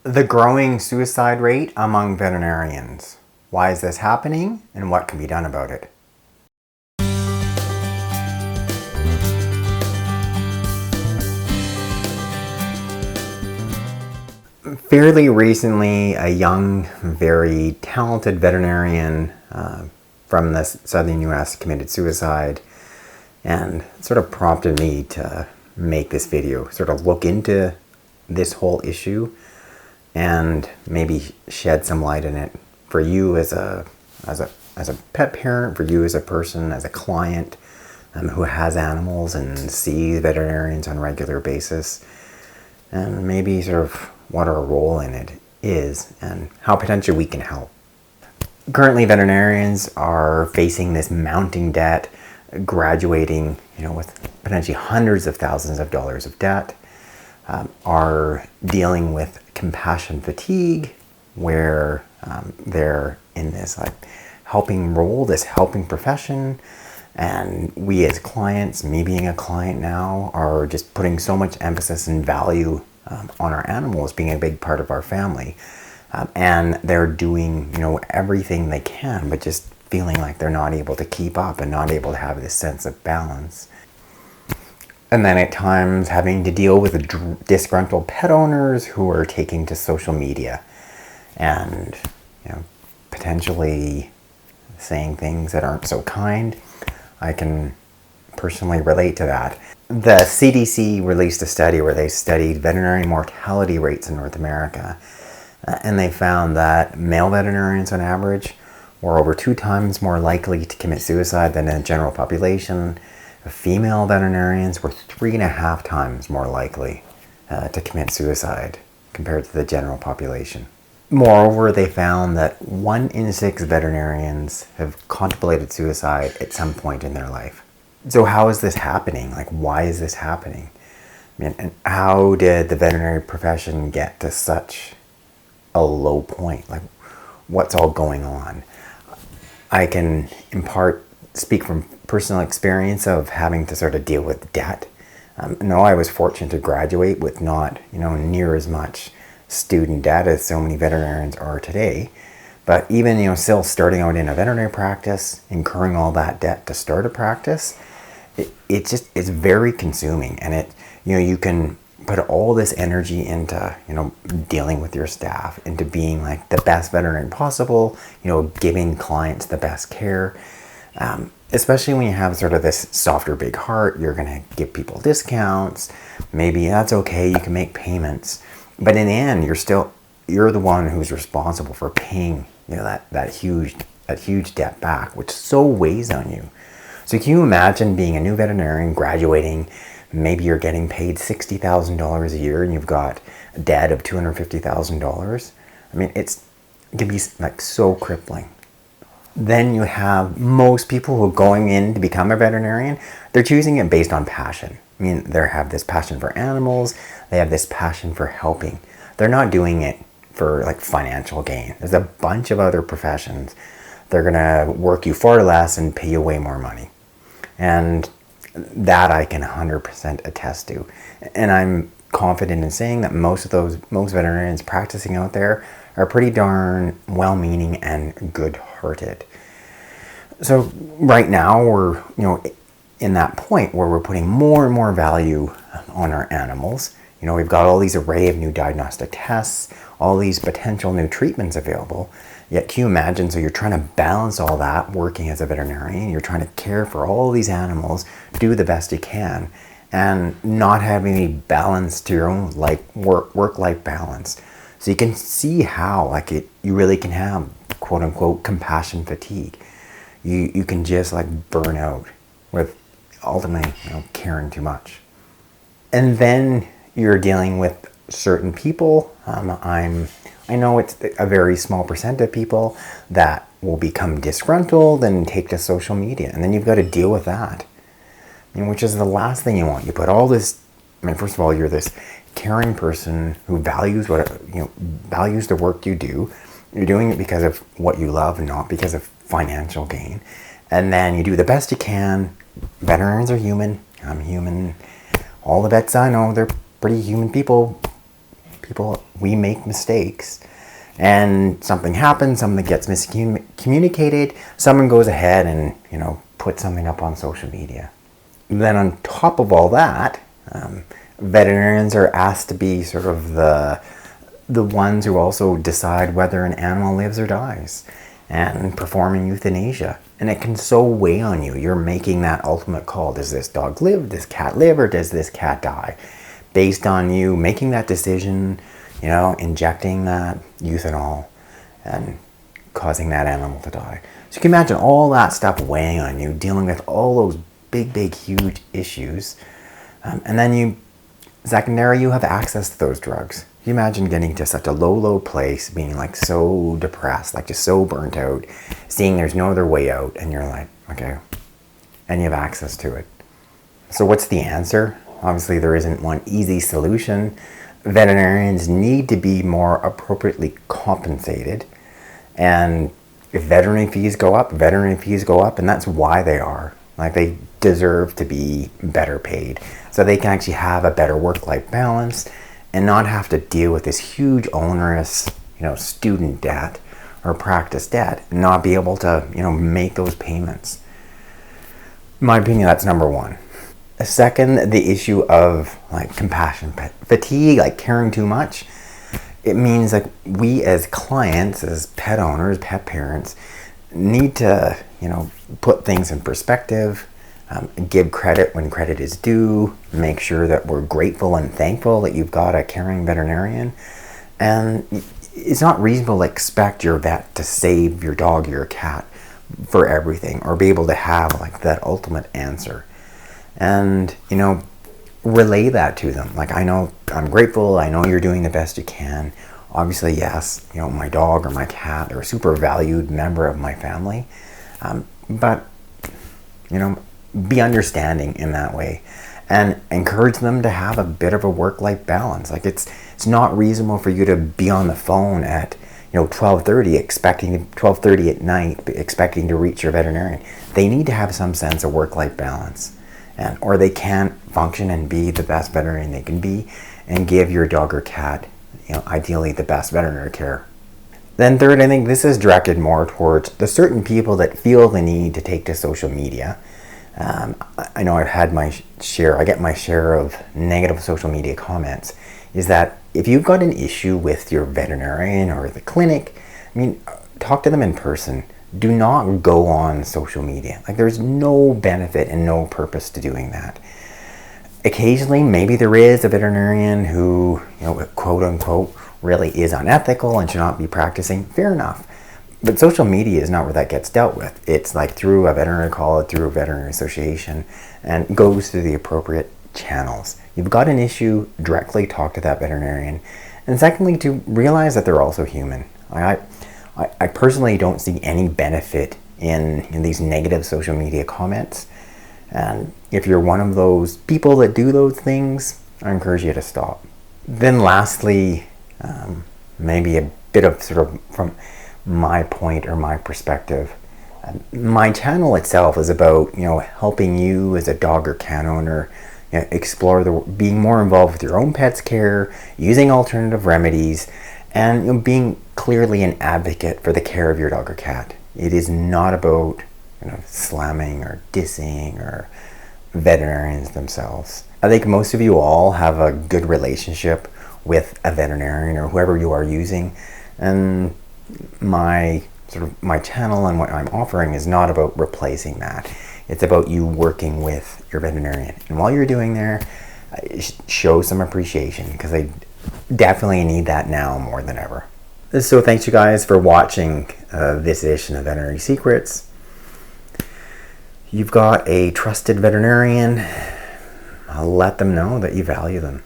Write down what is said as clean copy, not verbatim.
The growing suicide rate among veterinarians. Why is this happening and what can be done about it? Fairly recently, a young, very talented veterinarian from the southern US committed suicide, and it sort of prompted me to make this video, sort of look into this whole issue and maybe shed some light in it for you as a pet parent, for you as a person, as a client who has animals and sees veterinarians on a regular basis, and maybe sort of what our role in it is and how potentially we can help. Currently, veterinarians are facing this mounting debt, graduating, with potentially hundreds of thousands of dollars of debt, are dealing with compassion fatigue, where they're in this helping role, this helping profession, and we as clients, me being a client now, are just putting so much emphasis and value on our animals being a big part of our family, and they're doing everything they can, but just feeling like they're not able to keep up and not able to have this sense of balance. And then at times having to deal with disgruntled pet owners who are taking to social media and potentially saying things that aren't so kind. I can personally relate to that. The CDC released a study where they studied veterinary mortality rates in North America, and they found that male veterinarians on average were over 2 times more likely to commit suicide than the general population. Female veterinarians were 3.5 times more likely to commit suicide compared to the general population. Moreover, they found that 1 in 6 veterinarians have contemplated suicide at some point in their life. So how is this happening? Why is this happening? And how did the veterinary profession get to such a low point? What's all going on? I can in part speak from personal experience of having to sort of deal with debt. I was fortunate to graduate with not near as much student debt as so many veterinarians are today, but even still starting out in a veterinary practice, incurring all that debt to start a practice, it's very consuming, and you can put all this energy into dealing with your staff, into being the best veterinarian possible, giving clients the best care. Especially when you have sort of this softer big heart, you're going to give people discounts. Maybe that's okay, you can make payments. But in the end, you're the one who's responsible for paying that huge debt back, which so weighs on you. So can you imagine being a new veterinarian, graduating, maybe you're getting paid $60,000 a year and you've got a debt of $250,000? It can be so crippling. Then you have most people who are going in to become a veterinarian, they're choosing it based on passion. They have this passion for animals, they have this passion for helping. They're not doing it for financial gain. There's a bunch of other professions. They're gonna work you far less and pay you way more money. And that I can 100% attest to. And I'm confident in saying that most veterinarians practicing out there are pretty darn well-meaning and good-hearted. So right now we're in that point where we're putting more and more value on our animals. We've got all these array of new diagnostic tests, all these potential new treatments available. Yet can you imagine, so you're trying to balance all that working as a veterinarian, you're trying to care for all these animals, do the best you can, and not having any balance to your own work-life balance. So you can see how you really can have quote unquote compassion fatigue. You can just burn out with ultimately caring too much. And then you're dealing with certain people. I know it's a very small percent of people that will become disgruntled and take to social media, and then you've got to deal with that. Which is the last thing you want. You put all this. First of all, you're this caring person who values values the work you do. You're doing it because of what you love and not because of financial gain. And then you do the best you can. Veterinarians are human. I'm human. All the vets I know, they're pretty human people people, we make mistakes. And something happens, something gets miscommunicated, someone goes ahead and, puts something up on social media. Then on top of all that, veterinarians are asked to be sort of the ones who also decide whether an animal lives or dies, and performing euthanasia. And it can so weigh on you. You're making that ultimate call. Does this dog live? Does this cat live? Or does this cat die? Based on you making that decision, injecting that euthanol and causing that animal to die. So you can imagine all that stuff weighing on you, dealing with all those big, huge issues. And then you have access to those drugs. You imagine getting to such a low place, being like so depressed, like just so burnt out, seeing there's no other way out, and you're like, okay, and you have access to it. So what's the answer? Obviously there isn't one easy solution. Veterinarians need to be more appropriately compensated, and if veterinary fees go up, and that's why they are. Like, they deserve to be better paid so they can actually have a better work-life balance and not have to deal with this huge onerous, student debt or practice debt and not be able to, make those payments. In my opinion, that's number one. Second, the issue of compassion fatigue, caring too much. It means we as clients, as pet owners, pet parents, need to, put things in perspective, give credit when credit is due, make sure that we're grateful and thankful that you've got a caring veterinarian. And it's not reasonable to expect your vet to save your dog or your cat for everything, or be able to have that ultimate answer. And, relay that to them. I know I'm grateful. I know you're doing the best you can. Obviously, yes, my dog or my cat, they're a super valued member of my family. But, be understanding in that way and encourage them to have a bit of a work-life balance. It's not reasonable for you to be on the phone at 12:30 at night expecting to reach your veterinarian. They need to have some sense of work-life balance, or they can't function and be the best veterinarian they can be and give your dog or cat ideally the best veterinary care. Then third, I think this is directed more towards the certain people that feel the need to take to social media. I know I've had I get my share of negative social media comments, is that if you've got an issue with your veterinarian or the clinic, talk to them in person. Do not go on social media. There's no benefit and no purpose to doing that. Occasionally, maybe there is a veterinarian who, quote unquote, really is unethical and should not be practicing. Fair enough. But social media is not where that gets dealt with. It's through a veterinary college, through a veterinary association, and goes through the appropriate channels. You've got an issue, directly talk to that veterinarian. And secondly, to realize that they're also human. I personally don't see any benefit in these negative social media comments. And if you're one of those people that do those things, I encourage you to stop. Then lastly, maybe a bit of sort of from my point or my perspective, my channel itself is about helping you as a dog or cat owner explore being more involved with your own pet's care, using alternative remedies, and being clearly an advocate for the care of your dog or cat. It is not about slamming or dissing or veterinarians themselves. I think most of you all have a good relationship with a veterinarian or whoever you are using, and my channel and what I'm offering is not about replacing that. It's about you working with your veterinarian, and while you're doing there, show some appreciation, because I definitely need that now more than ever. So thanks you guys for watching this edition of Veterinary Secrets. You've got a trusted veterinarian. I'll let them know that you value them.